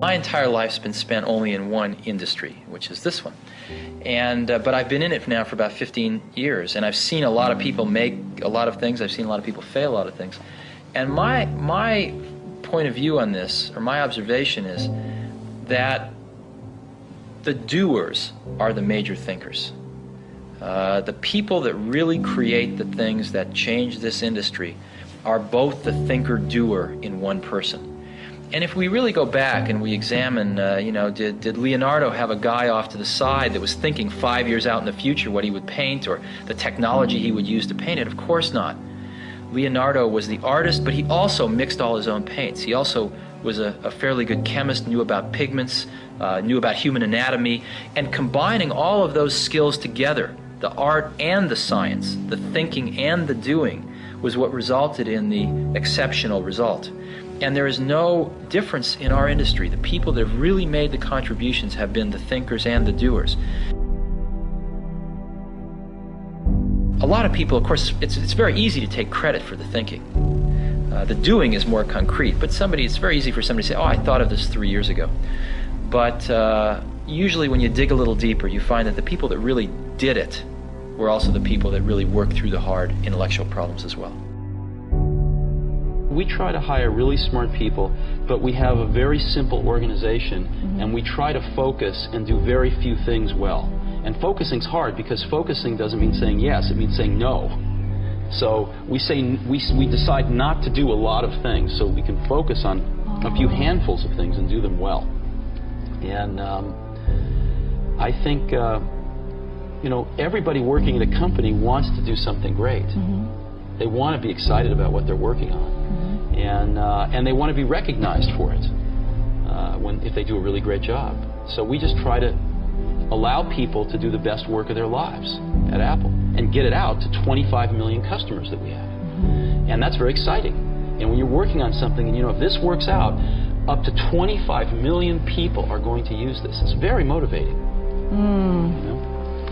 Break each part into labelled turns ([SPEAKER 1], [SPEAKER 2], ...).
[SPEAKER 1] My entire life's been spent only in one industry, which is this one. But I've been in it now for about 15 years, and I've seen a lot of people make a lot of things. I've seen a lot of people fail a lot of things. And my point of view on this, or my observation, is that the doers are the major thinkers. The people that really create the things that change this industry are both the thinker-doer in one person. And if we really go back and we examine, did Leonardo have a guy off to the side that was thinking 5 years out in the future what he would paint or the technology he would use to paint it? Of course not. Leonardo was the artist, but he also mixed all his own paints. He also was a fairly good chemist, knew about pigments, knew about human anatomy, and combining all of those skills together, the art and the science, the thinking and the doing, was what resulted in the exceptional result. And there is no difference in our industry. The people that have really made the contributions have been the thinkers and the doers. A lot of people, of course, it's very easy to take credit for the thinking. The doing is more concrete, but it's very easy for somebody to say, oh, I thought of this 3 years ago. But usually when you dig a little deeper, you find that the people that really did it were also the people that really worked through the hard intellectual problems as well.
[SPEAKER 2] We try to hire really smart people, but we have a very simple organization, and we try to focus and do very few things well. And focusing's hard because focusing doesn't mean saying yes, it means saying no. So we decide not to do a lot of things so we can focus on a few handfuls of things and do them well. And I think everybody working at a company wants to do something great. They want to be excited about what they're working on. And they want to be recognized for it if they do a really great job. So we just try to allow people to do the best work of their lives at Apple and get it out to 25 million customers that we have. And that's very exciting. And when you're working on something and if this works out, up to 25 million people are going to use this. It's very motivating.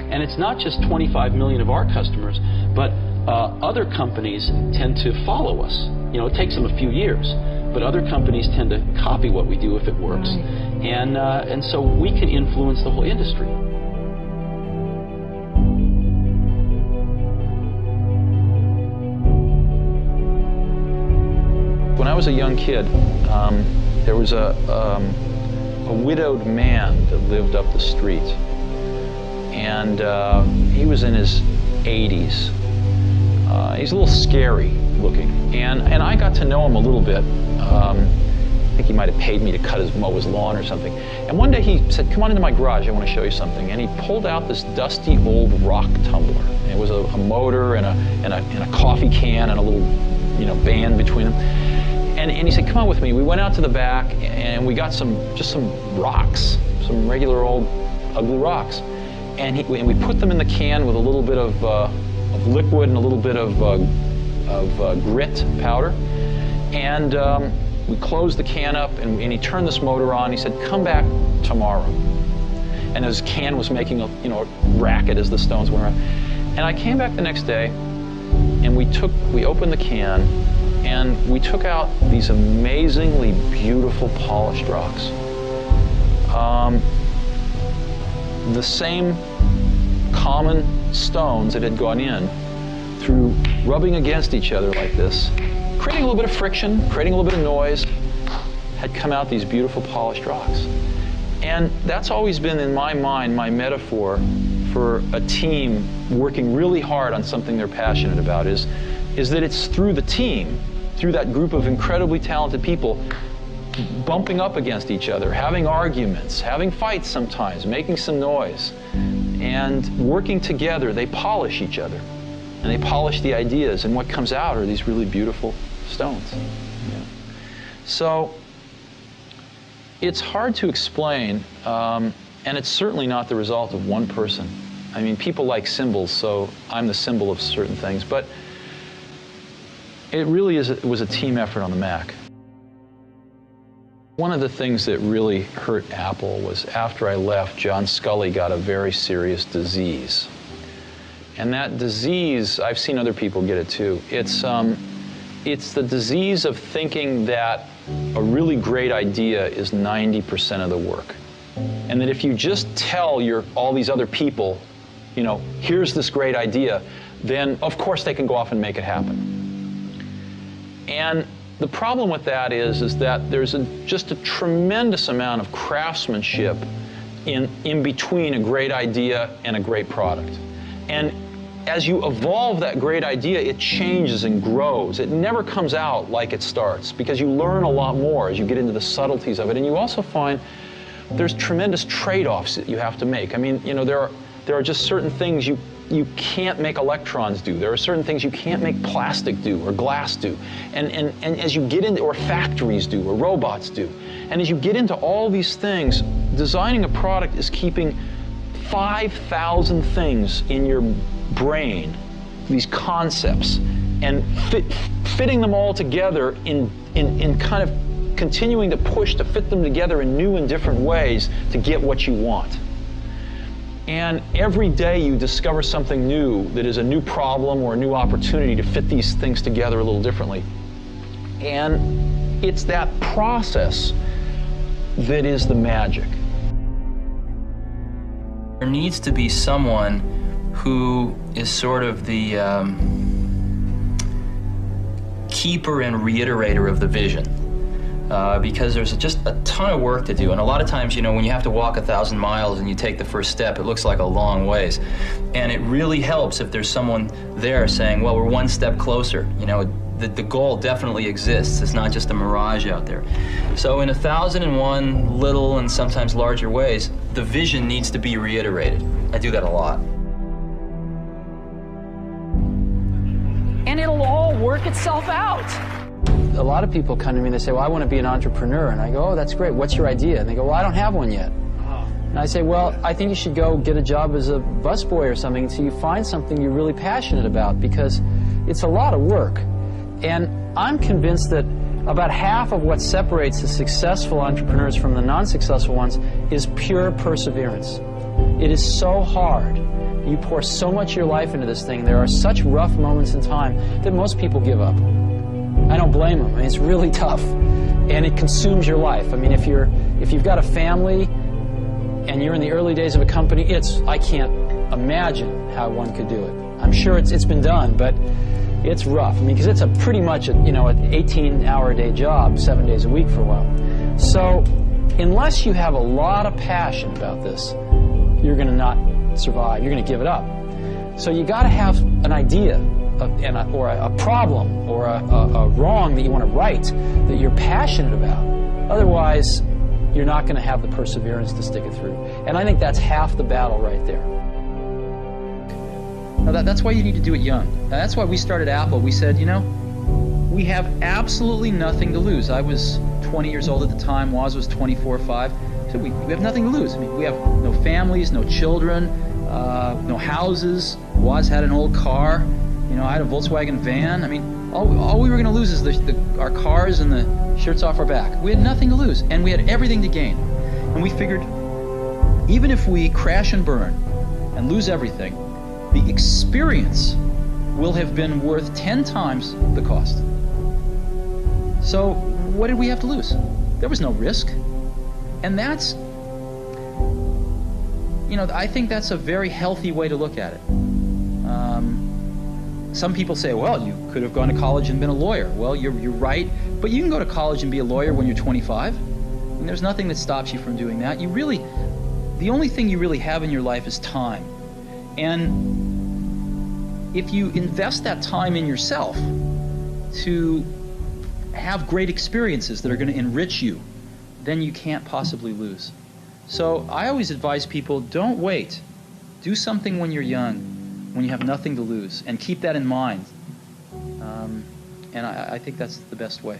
[SPEAKER 2] And it's not just 25 million of our customers, but other companies tend to follow us. It takes them a few years, but other companies tend to copy what we do if it works. And so we can influence the whole industry.
[SPEAKER 3] When I was a young kid, there was a widowed man that lived up the street. And he was in his 80s. He's a little scary looking, and I got to know him a little bit. I think he might have paid me to mow his lawn or something. And one day he said, "Come on into my garage, I want to show you something." And he pulled out this dusty old rock tumbler. And it was a motor and a coffee can and a little band between them. And he said, "Come on with me." We went out to the back and we got just some rocks, some regular old ugly rocks. And we put them in the can with a little bit of liquid and a little bit of grit powder, and we closed the can up, and he turned this motor on. He said, "Come back tomorrow." And his can was making a racket as the stones went around. And I came back the next day, and we opened the can, and we took out these amazingly beautiful polished rocks. The same common stones that had gone in through rubbing against each other like this, creating a little bit of friction, creating a little bit of noise, had come out these beautiful polished rocks. And that's always been in my mind my metaphor for a team working really hard on something they're passionate about is that it's through the team, through that group of incredibly talented people, bumping up against each other, having arguments, having fights sometimes, making some noise, and working together, they polish each other, and they polish the ideas, and what comes out are these really beautiful stones. So it's hard to explain, and it's certainly not the result of one person. I mean, people like symbols, so I'm the symbol of certain things, but it really was a team effort on the Mac. One of the things that really hurt Apple was after I left, John Sculley got a very serious disease. And that disease, I've seen other people get it too. It's the disease of thinking that a really great idea is 90% of the work. And that if you just tell all these other people, you know, here's this great idea, then of course they can go off and make it happen. And the problem with that is that there's just a tremendous amount of craftsmanship in between a great idea and a great product. And as you evolve that great idea, it changes and grows. It never comes out like it starts, because you learn a lot more as you get into the subtleties of it. And you also find there's tremendous trade-offs that you have to make. I mean, you know, there are just certain things you can't make electrons do. There are certain things you can't make plastic do or glass do. And as you get into, or factories do, or robots do. And as you get into all these things, designing a product is keeping 5,000 things in your brain, these concepts, and fitting them all together in kind of continuing to push to fit them together in new and different ways to get what you want. And every day you discover something new that is a new problem or a new opportunity to fit these things together a little differently. And it's that process that is the magic.
[SPEAKER 1] There needs to be someone who is sort of the keeper and reiterator of the vision. Because there's just a ton of work to do. And a lot of times, you know, when you have to walk 1,000 miles and you take the first step, it looks like a long ways. And it really helps if there's someone there saying, well, we're one step closer. You know, the goal definitely exists. It's not just a mirage out there. So in 1,001 little and sometimes larger ways, the vision needs to be reiterated. I do that a lot.
[SPEAKER 4] And it'll all work itself out. A lot of people come to me and they say, well, I want to be an entrepreneur. And I go, oh, that's great. What's your idea? And they go, well, I don't have one yet. And I say, well, I think you should go get a job as a busboy or something until you find something you're really passionate about, because it's a lot of work. And I'm convinced that about half of what separates the successful entrepreneurs from the non-successful ones is pure perseverance. It is so hard. You pour so much of your life into this thing. There are such rough moments in time that most people give up. I don't blame them. I mean, it's really tough, and it consumes your life. I mean, if you've got a family and you're in the early days of a company, I can't imagine how one could do it. I'm sure it's been done, but it's rough. I mean, because it's pretty much an 18-hour-a-day job, 7 days a week for a while. So, unless you have a lot of passion about this, you're going to not survive. You're going to give it up. So you got to have an idea. Or a problem or a wrong that you want to right that you're passionate about. Otherwise, you're not going to have the perseverance to stick it through. And I think that's half the battle right there.
[SPEAKER 1] Now that's why you need to do it young. Now that's why we started Apple. We said, you know, we have absolutely nothing to lose. I was 20 years old at the time. Woz was 24 or 5. So we have nothing to lose. I mean, we have no families, no children, no houses. Woz had an old car. You know, I had a Volkswagen van. I mean, all we were going to lose is our cars and the shirts off our back. We had nothing to lose, and we had everything to gain. And we figured, even if we crash and burn and lose everything, the experience will have been worth 10 times the cost. So what did we have to lose? There was no risk. And that's, you know, I think that's a very healthy way to look at it. Some people say, well, you could have gone to college and been a lawyer. Well, you're right, but you can go to college and be a lawyer when you're 25. And there's nothing that stops you from doing that. The only thing you really have in your life is time. And if you invest that time in yourself to have great experiences that are going to enrich you, then you can't possibly lose. So I always advise people, don't wait. Do something when you're young, when you have nothing to lose, and keep that in mind. And I think that's the best way.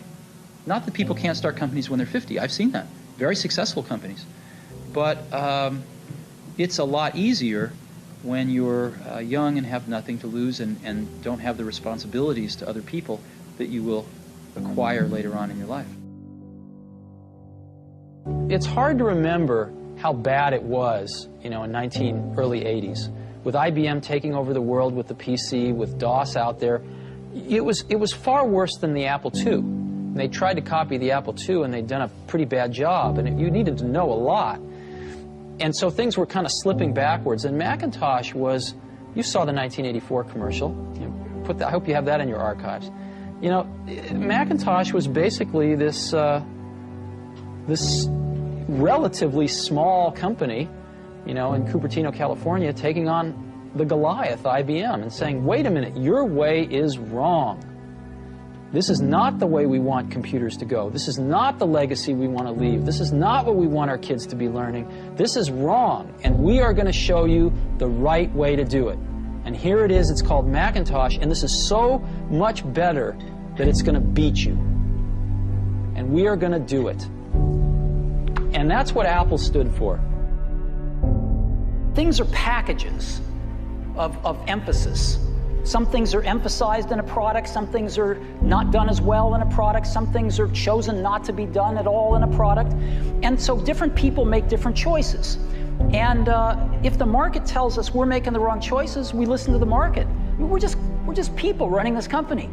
[SPEAKER 1] Not that people can't start companies when they're 50. I've seen that. Very successful companies. But it's a lot easier when you're young and have nothing to lose and don't have the responsibilities to other people that you will acquire later on in your life.
[SPEAKER 4] It's hard to remember how bad it was, you know, in early 80s. With IBM taking over the world with the PC, with DOS out there, it was far worse than the Apple II. And they tried to copy the Apple II, and they'd done a pretty bad job, and you needed to know a lot. And so things were kind of slipping backwards. And Macintosh was, you saw the 1984 commercial. I hope you have that in your archives. You know, Macintosh was basically this relatively small company, you know, in Cupertino, California, taking on the Goliath, IBM, and saying, wait a minute, your way is wrong. This is not the way we want computers to go. This is not the legacy we want to leave. This is not what we want our kids to be learning. This is wrong, and we are going to show you the right way to do it. And here it is. It's called Macintosh, and this is so much better that it's going to beat you. And we are going to do it. And that's what Apple stood for.
[SPEAKER 5] Things are packages of emphasis. Some things are emphasized in a product, some things are not done as well in a product, some things are chosen not to be done at all in a product. And so different people make different choices. And if the market tells us we're making the wrong choices, we listen to the market. We're just people running this company.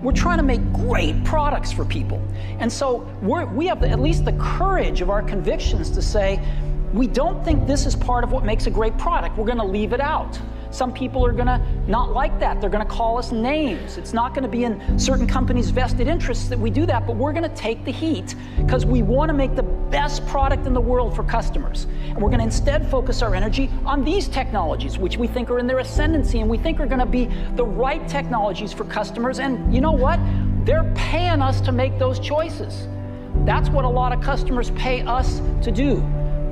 [SPEAKER 5] We're trying to make great products for people. And so we have at least the courage of our convictions to say, we don't think this is part of what makes a great product. We're going to leave it out. Some people are going to not like that. They're going to call us names. It's not going to be in certain companies' vested interests that we do that, but we're going to take the heat because we want to make the best product in the world for customers. And we're going to instead focus our energy on these technologies, which we think are in their ascendancy and we think are going to be the right technologies for customers. And you know what? They're paying us to make those choices. That's what a lot of customers pay us to do,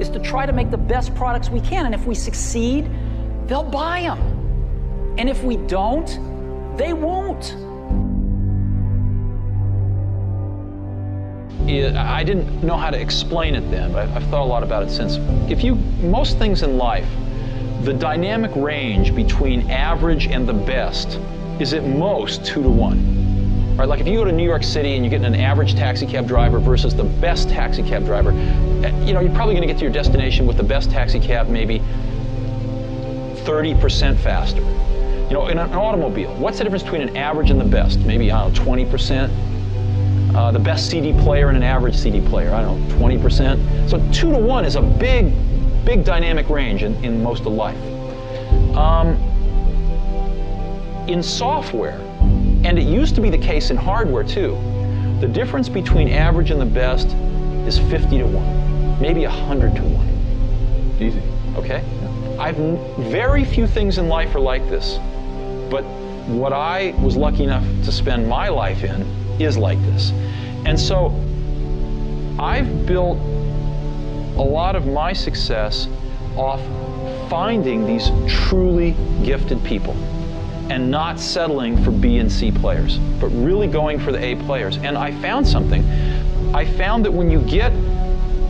[SPEAKER 5] is to try to make the best products we can. And if we succeed, they'll buy them. And if we don't, they won't.
[SPEAKER 3] I didn't know how to explain it then, but I've thought a lot about it since. Most things in life, the dynamic range between average and the best is at most 2 to 1. Right? Like if you go to New York City and you're getting an average taxi cab driver versus the best taxi cab driver, you know, you're probably going to get to your destination with the best taxi cab maybe 30% faster. You know, in an automobile, what's the difference between an average and the best? Maybe, I don't know, 20%. The best CD player and an average CD player, I don't know, 20%. So 2 to 1 is a big, big dynamic range in most of life. In software, and it used to be the case in hardware too, the difference between average and the best is 50 to 1, maybe 100 to 1.
[SPEAKER 2] Easy.
[SPEAKER 3] Okay? Very few things in life are like this, but what I was lucky enough to spend my life in is like this. And so I've built a lot of my success off finding these truly gifted people and not settling for B and C players, but really going for the A players. And I found something. I found that when you get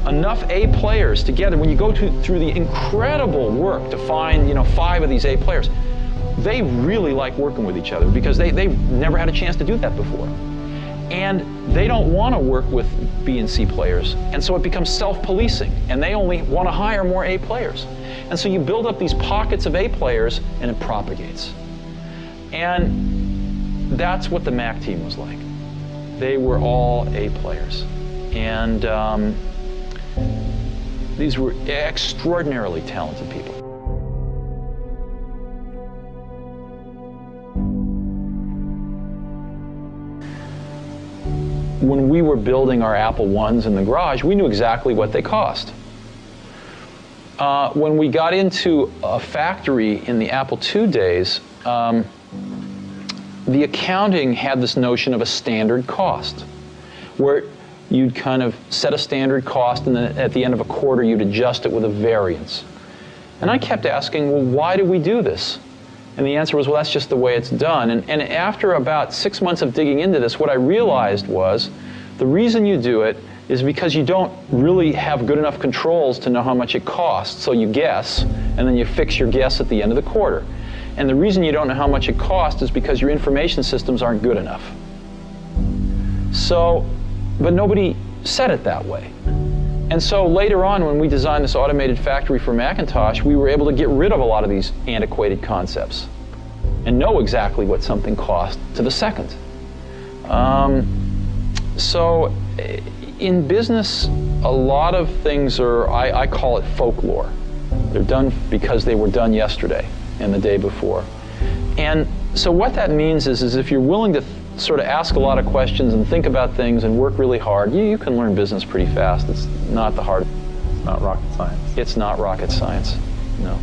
[SPEAKER 3] enough A players together, when you go through the incredible work to find, you know, 5 of these A players, they really like working with each other because they've never had a chance to do that before. And they don't want to work with B and C players, and so it becomes self-policing, and they only want to hire more A players. And so you build up these pockets of A players, and it propagates. And that's what the Mac team was like. They were all A players. And these were extraordinarily talented people. When we were building our Apple I's in the garage, we knew exactly what they cost. When we got into a factory in the Apple II days, the accounting had this notion of a standard cost, where you'd kind of set a standard cost and then at the end of a quarter you'd adjust it with a variance. And I kept asking, well, why do we do this? And the answer was, well, that's just the way it's done. And after about 6 months of digging into this, what I realized was the reason you do it is because you don't really have good enough controls to know how much it costs, so you guess, and then you fix your guess at the end of the quarter. And the reason you don't know how much it costs is because your information systems aren't good enough. So, but nobody said it that way. And so later on, when we designed this automated factory for Macintosh, we were able to get rid of a lot of these antiquated concepts and know exactly what something cost to the second. So in business, a lot of things are, I call it folklore. They're done because they were done yesterday and the day before. And so what that means is if you're willing to sort of ask a lot of questions and think about things and work really hard, you can learn business pretty fast. It's not the hard.
[SPEAKER 6] It's not rocket science.
[SPEAKER 3] It's not rocket science, no.